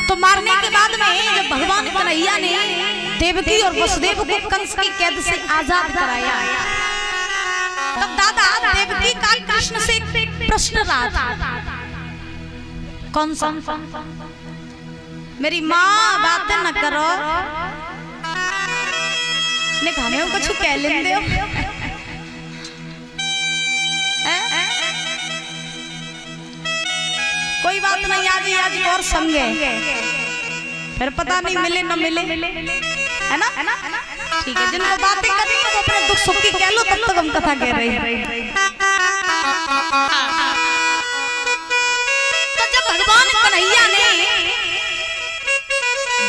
तो मारने के बाद में जब भगवान कन्हैया ने देवकी और वसुदेव को कंस की कैद से आजाद कराया, तब दादा देवकी का कृष्ण से प्रश्न रहा था। कौन सा? मेरी माँ बातें न करो, ने खाने को कुछ कह लेंदे हो। कोई बात नहीं, आगे आज और समझे, फिर पता नहीं मिले न मिले, है ना? ठीक है, जिनको बातें करनी है वो अपने दुख सुख की कह लो, तब तक हम कथा कह रहे हैं। तो जब भगवान कन्हैया ने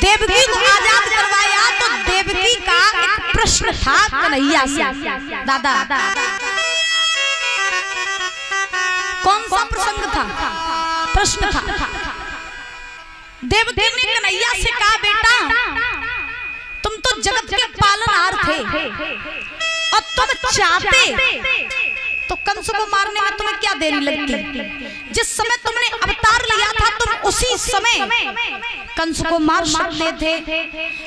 देवकी को आजाद करवाया तो देवकी का एक प्रश्न था कन्हैया से। दादा कौन सा प्रसंग था? प्रश्न था। देवकी ने कन्हैया से कहा, बेटा तुम तो जगत के पालनहार थे और तुम चाहते तो कंस को मारने में तुम्हें क्या देरी लगती? जिस समय तुमने अवतार लिया था तुम उसी समय कंस को मार सकते थे,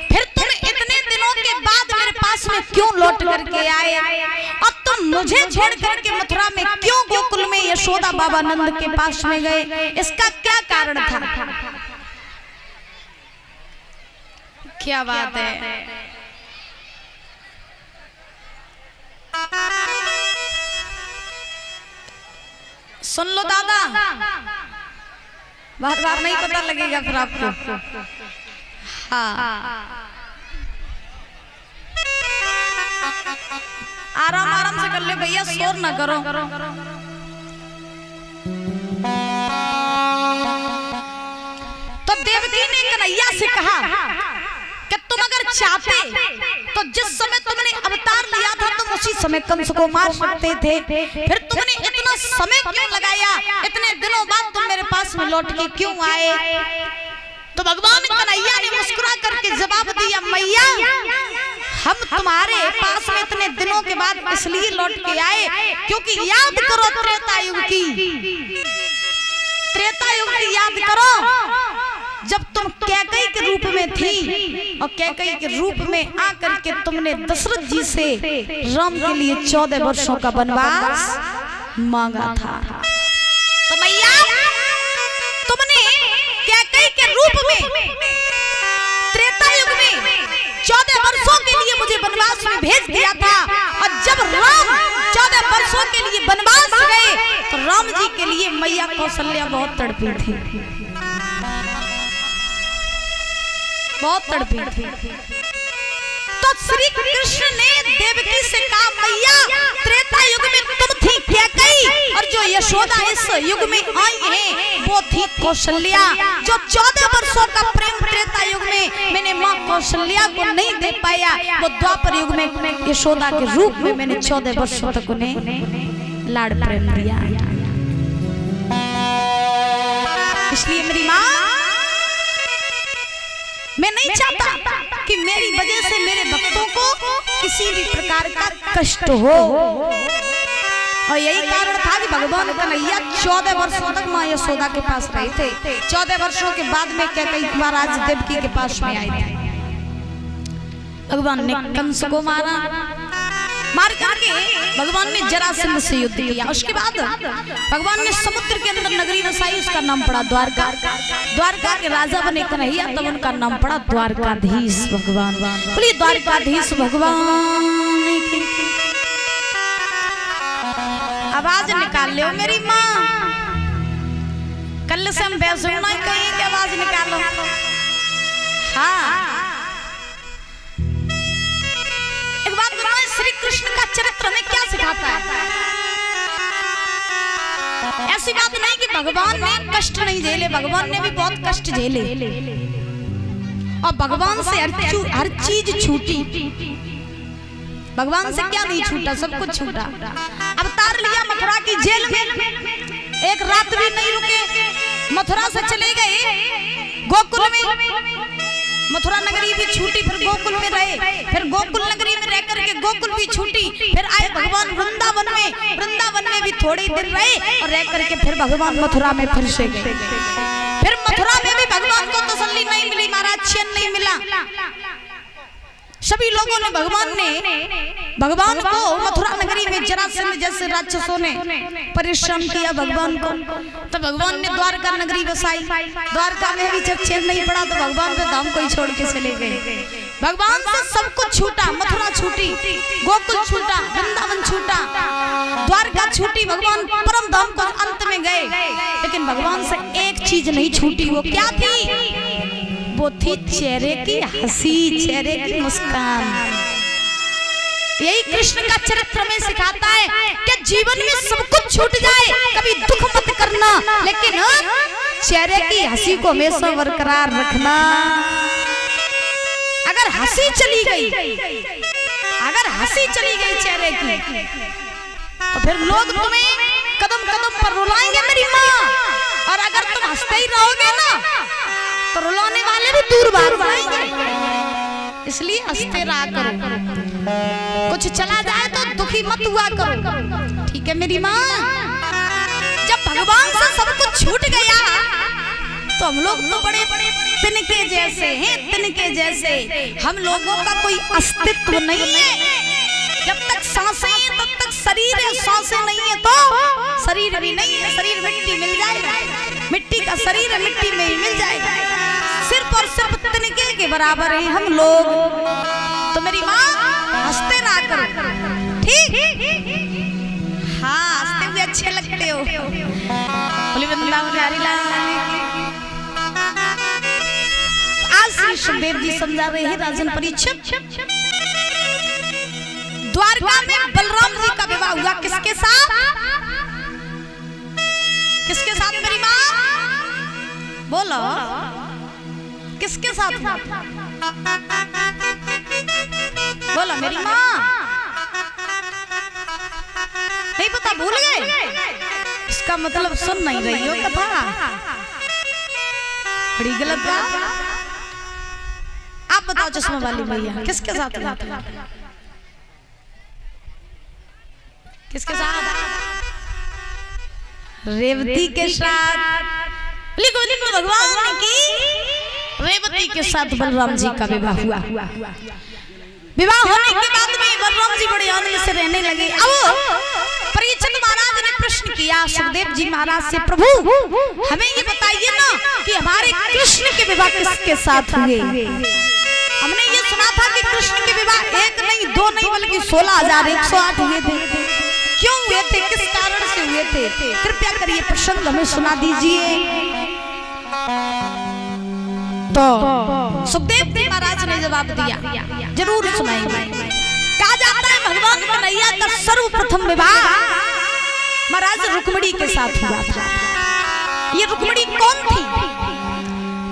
फिर तुम इतने दिनों के बाद मेरे पास में क्यों लौट करके आए? अब तुम मुझे छोड़ करके मथुरा में क्यों गोकुल में यशोदा बाबा नंद के पास में गए? इसका क्या कारण था? क्या बात है। सुन लो दादा, बार बार नहीं पता लगेगा फिर आपको। हाँ, आराम आराम से कर ले भैया, शोर ना करो। तो देवकी ने कन्हैया से कहा कि तुम अगर चाहते तो जिस समय तुमने अवतार लिया था तुम उसी समय कंस को मार सकते थे, फिर तुमने इतना समय क्यों लगाया? इतने दिनों बाद तुम मेरे पास में लौट के क्यों आए? तो भगवान कन्हैया ने मुस्कुरा करके जवाब दिया, मैया हम तुम्हारे पास में इतने दिनों के बाद इसलिए लौट के आए क्योंकि याद करो त्रेता युग की, त्रेता युग की याद करो जब तुम कैकई के रूप में थी और कैकई के रूप में आकर के तुमने दशरथ जी से राम के लिए 14 वर्षों का वनवास मांगा था। तो मैया तुमने कैकई के रूप में त्रेता युग में 14 वर्षों के लिए मुझे वनवास में भेज दिया था, और जब राम 14 वर्षों के लिए वनवास गए तो राम जी के लिए मैया कौशल्या बहुत तड़पी थी, बहुत तड़पी थी। तो श्री कृष्ण ने देवकी से कहा, मैया त्रेता युग में तुम थी कैकई और जो यशोदा इस युग में आई है वो थी कौशल्या। जो 14 वर्षों का प्रेम त्रेता युग में मैंने माँ कौशल्या को नहीं दे पाया, वो द्वापर युग में यशोदा के रूप में मैंने 14 वर्षों तक उन्हें लाड़ प्रेम दिया। इसलिए मेरी माँ, मैं नहीं चाहता कि मेरी वजह से मेरे भक्तों को किसी भी प्रकार का कष्ट हो, और यही कारण था कि भगवान कन्हैया 14 वर्षों तक माँ यशोदा के पास रहे थे। 14 वर्षों के बाद में कैकई महाराज देवकी के पास में आए थे। भगवान ने कंस को मारा, मार करके भगवान ने जरासंध से युद्ध किया। उसके बाद भगवान ने समुद्र के अंदर नगरी बसाई, उसका नाम पड़ा द्वारका। द्वारका के राजा बने कन्हैया, तब उनका नाम पड़ा द्वारकाधीश भगवान। बोलिए द्वारकाधीश भगवान की। आवाज निकाल लो मेरी माँ, कल से हम बेसुना ही कहीं की आवाज निकालो। हाँ, एक बात बताओ, श्री कृष्ण का चरित्र हमें क्या सिखाता है? ऐसी बात नहीं कि भगवान ने कष्ट नहीं झेले, भगवान ने भी बहुत कष्ट झेले, और भगवान से हर चीज छूटी। भगवान से क्या नहीं छूटा? सब कुछ छूटा। अवतार लिया मथुरा की जेल में, एक रात भी नहीं रुके, मथुरा से चले गए गोकुल में। मथुरा नगरी भी छूटी, फिर गोकुल में रहे, फिर गोकुल नगरी में रह करके गोकुल भी छूटी, फिर आए भगवान वृंदावन में। वृंदावन में भी थोड़ी दिन रहे और रह करके फिर भगवान मथुरा में फिर से गए। फिर मथुरा में भी भगवान को तसल्ली सभी लोगों ने भगवान को मथुरा नगरी में जरासंध जैसे राक्षसों ने परेशान किया भगवान को, तो भगवान ने द्वारका नगरी बसाई। द्वारका में भी जब चैन नहीं पड़ा तो भगवान तो धाम को ही छोड़ के चले गए। भगवान से सब कुछ छूटा, मथुरा छूटी, गोकुल छूटा, वृंदावन छूटा, द्वारका छूटी, भगवान परम धाम को अंत में गए। लेकिन भगवान से एक चीज नहीं छूटी, वो क्या थी? वो थी चेहरे की हंसी, चेहरे की मुस्कान। यही कृष्ण का चरित्र में सिखाता है कि जीवन में सब कुछ छूट जाए, कभी दुख मत करना, लेकिन चेहरे की हंसी को हमेशा बरकरार रखना। अगर हंसी चली गई चेहरे की, तो फिर लोग तुम्हें कदम कदम पर रुलाएंगे मेरी माँ। और अगर तुम हंसते ही रहोगे ना, तो रुलाने वाले भी दूर भाग जाएंगे। इसलिए हंसते रहा करो, कुछ चला जाए तो दुखी मत हुआ करो, ठीक है मेरी माँ। जब भगवान से सब कुछ छूट गया तो हम लोग तो बड़े तिनके जैसे हैं, तिनके जैसे। हम लोगों का कोई अस्तित्व नहीं है। जब तक सांसें हैं तब तक शरीर है, सांसें नहीं है तो शरीर भी नहीं है। शरीर मिट्टी मिल जाएगा, मिट्टी का शरीर है, मिट्टी में ही मिल जाएगा। सिर्फ और सिर्फ तिनके के बराबर हैं हम लोग। तो मेरी माँ हंसते रहा करो, ठीक? हाँ, हंसते हुए अच्छे लगते हो। बोली वृंदावन बिहारी लाल। आज श्री सुखदेव जी समझा रहे हैं राजन परीक्षित। द्वारका में बलराम जी का विवाह हुआ किसके साथ? किसके साथ मेरी माँ? बोलो, किसके साथ? बोलो मेरी माँ, नहीं पता, भूल गए? इसका मतलब सुन नहीं रही हो कथा, बड़ी गलत बात। आप बताओ चश्मा वाली भैया, किसके साथ? किसके साथ? रेवती के साथ। लिखो लिखो, भगवान की रेवती के साथ बलराम जी का विवाह हुआ। विवाह होने के बाद में बलराम जी बड़े आनंद से रहने लगे। अब परीक्षित महाराज ने प्रश्न किया सुखदेव जी महाराज से, प्रभु हमें ये बताइए ना कि हमारे कृष्ण के विवाह किसके साथ हुए? हमने ये सुना था कि कृष्ण के विवाह 1 नहीं 2 नहीं बल्कि 16,108 हुए थे। क्यों हुए थे, किस कारण से हुए थे? कृपया करिए प्रसंग हमें सुना दीजिए। तो सुखदेव जी महाराज ने जवाब दिया, जरूर सुनाएंगे। कहा जाता है भगवान कन्हैया का सर्वप्रथम विवाह महाराज रुक्मिणी के साथ हुआ था। ये रुक्मिणी कौन थी?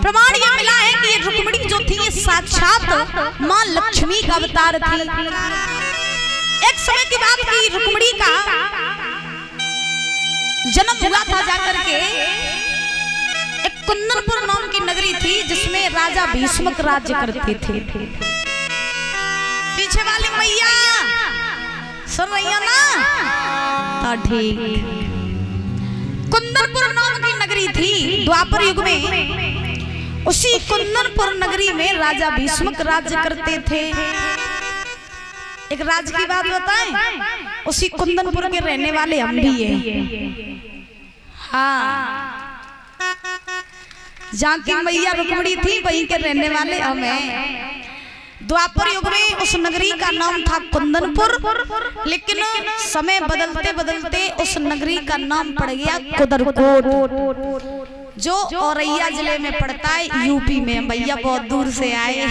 प्रमाण ये मिला है कि ये रुक्मिणी जो थी ये साक्षात मां लक्ष्मी का अवतार थी। एक समय की बात की, रुक्मिणी का जन्म हुआ था जाकर के एक कुंदनपुर नाम की नगरी थी जिसमें राजा भीष्मक राज्य करते थे। पीछे वाली मैया सुन रही है ना? तो ठीक, कुंदनपुर नाम की नगरी थी द्वापर युग में। उसी कुंदनपुर नगरी में राजा भीष्मक राज्य करते थे। एक राज की बात बताएं, उसी कुंदनपुर के रहने वाले हम भी हैं। हाँ, जहाँ की मैया रुक्मिणी थी वहीं के रहने वाले हम हैं। द्वापर युग में उस नगरी का नाम था कुंदनपुर, लेकिन समय बदलते बदलते उस नगरी का नाम पड़ गया कुदरकोट, जो औरैया जिले में पड़ता है, यूपी में। भैया बहुत दूर से आए।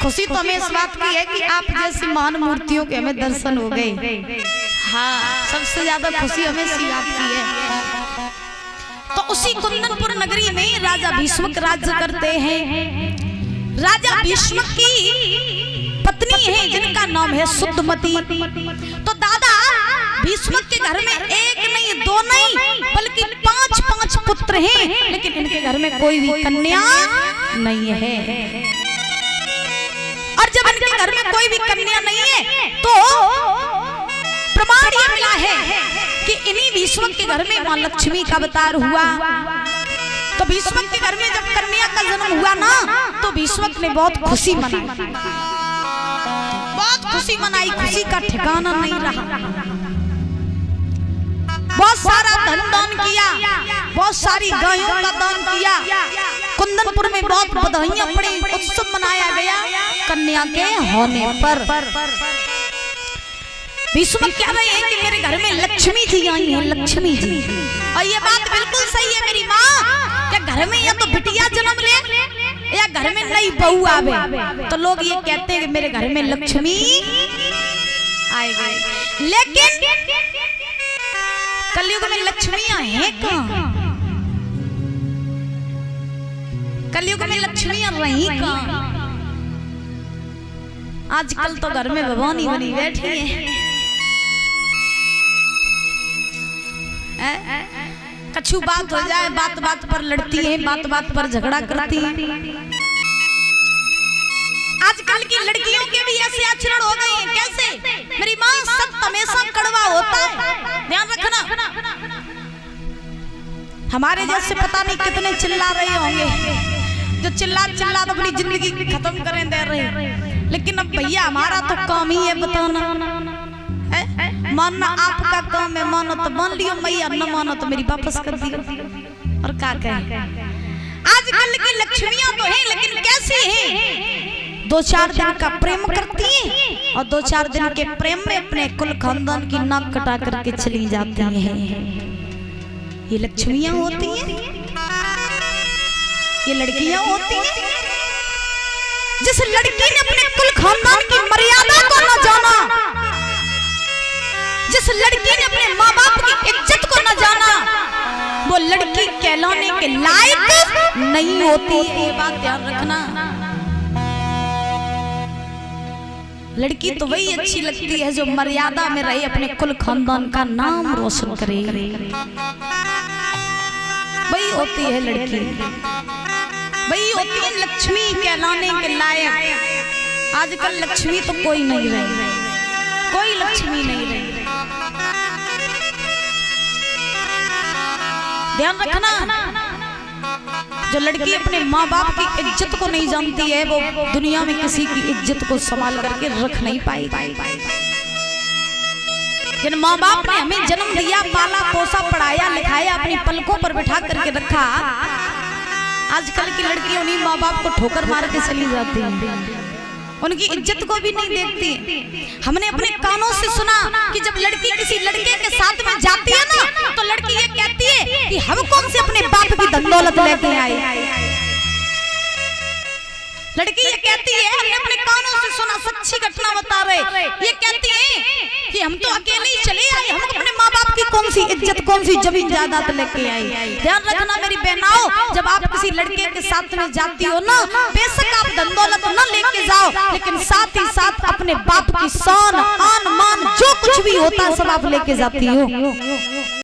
खुशी तो हमें इस बात की है कि आप जैसी महान मूर्तियों के हमें दर्शन हो गए। हाँ, सबसे ज्यादा खुशी हमें इसी बात की है। तो उसी कुंदनपुर नगरी में राजा भीष्मक राज्य करते हैं। राजा भीष्मक की पत्नी है जिनका नाम है सुद्धमती। तो दादा भीष्मक के घर में 1 नहीं 2 नहीं बल्कि 5 पुत्र हैं, लेकिन इनके घर में कोई भी कन्या नहीं है। और जब इनके घर में कोई भी कन्या नहीं है तो प्रमाण ये मिला है कि इन्हीं भीष्मक के घर में मां लक्ष्मी का अवतार हुआ। तो भीष्मक के घर में जब कन्या का जन्म हुआ ना तो भीष्मक ने बहुत खुशी मनाई, बहुत खुशी मनाई, खुशी का ठिकाना नहीं रहा। बहुत सारा धन दान किया, बहुत सारी गायों का दान किया। कुंदनपुर में बहुत बधाइयां पड़ी, उत्सव मनाया गया कन्या के होने पर। भीष्मक कह रहे हैं कि मेरे घर में लक्ष्मी जी आई हैं, लक्ष्मी जी। और ये बात बिल्कुल सही है मेरी माँ, क्या घर में या तो बिटिया जन्म ले या घर में नई बहू आवे तो लोग ये कहते हैं कि मेरे घर में लक्ष्मी आए गई। लेकिन कलयुग में लक्ष्मियां हैं कहाँ? कलयुग में लक्ष्मियां रही कहाँ? आजकल तो घर में भवानी बनी बैठी है। कछु बात हो जाए बात बात पर लड़ती है, बात बात पर झगड़ा करती है। आजकल की लड़कियों के भी ऐसे आचरण हो गए हैं। कैसे? मेरी माँ, सत्य हमेशा कड़वा होता है, ध्यान रखना। हमारे जैसे पता नहीं कितने चिल्ला रहे होंगे जो चिल्ला चिल्ला तो अपनी जिंदगी खत्म करें दे रहे, लेकिन अब भैया हमारा तो काम ही है बताना। मानना आपका काम है, मानो तो मान लियो मैया, न मानो तो मेरी वापस कर दियो। और क्या कहें, आजकल की लक्ष्मियां तो हैं लेकिन कैसी हैं? 2-4 दिन का प्रेम करती हैं और 2-4 दिन के प्रेम में अपने कुल खानदान की नाक कटा करके चली जाती हैं। ये लक्ष्मियां होती हैं, ये लड़कियां होती हैं। जिस लड़की ने अपने कुल खानदान की मर्यादा को न जाना, जिस लड़की ने अपने माँ बाप की इज्जत को न जाना, वो लड़की कहलाने के लायक नहीं होती। ये बात ध्यान रखना। लड़की तो वही अच्छी लगती है जो मर्यादा में रहे, अपने कुल खानदान का नाम रोशन करे, वही होती है लड़की, वही होती है लक्ष्मी कहलाने के लायक। आजकल लक्ष्मी तो कोई नहीं रही, कोई लक्ष्मी नहीं रही। ध्यान रखना, जो लड़की अपने माँ बाप की इज्जत को नहीं जानती है वो दुनिया में किसी की इज्जत को संभाल करके रख नहीं पाएगी। जिन माँ बाप ने हमें जन्म दिया, पाला पोसा, पढ़ाया लिखाया, अपनी पलकों पर बिठा करके रखा, आजकल की लड़कियां उन्हीं माँ बाप को ठोकर मार के चली जाती हैं, उनकी इज्जत को भी नहीं देखती। हमने अपने कानों से सुना कि जब लड़की किसी लड़के के साथ में जाती है ना तो लड़की ये कहती है कि हम कौन से अपने बाप की धन दौलत लेके आए। लड़की ये कहती है, हमने अपने कानों से सुना, सच्ची घटना बता रहे, ये कहती है कि हम तो अकेले ही चले आए, हम अपने माँ बाप की कौन सी इज्जत, कौन सी जमीन जायदाद लेके आई। ध्यान रखना मेरी बहनाओं, जब आप किसी लड़के के साथ में जाती हो ना, बेशक आप धन दौलत न लेके जाओ, लेकिन साथ ही साथ अपने बाप की शान, आन मान, जो कुछ भी होता है सब आप लेके जाती हो।